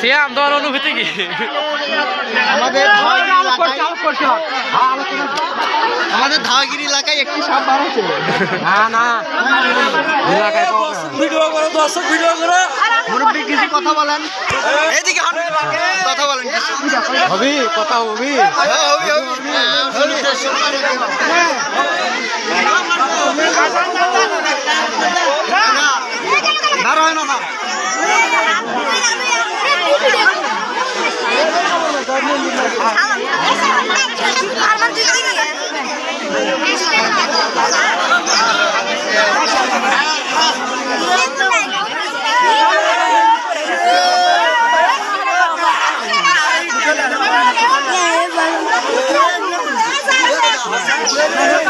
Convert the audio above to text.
শ্যাম তোমার অনুভূতি কি? আমাদের ধাওয়াগিরি এলাকায় একটি সাপ বার হয়েছে। না এলাকায় ভিডিও করো, দর্শক ভিডিও করো। মুরব্বী কিছু কথা বলেন, এদিকে কথা বলেন। হবি কথা হবি দাঁড়া হয় না না Yeah,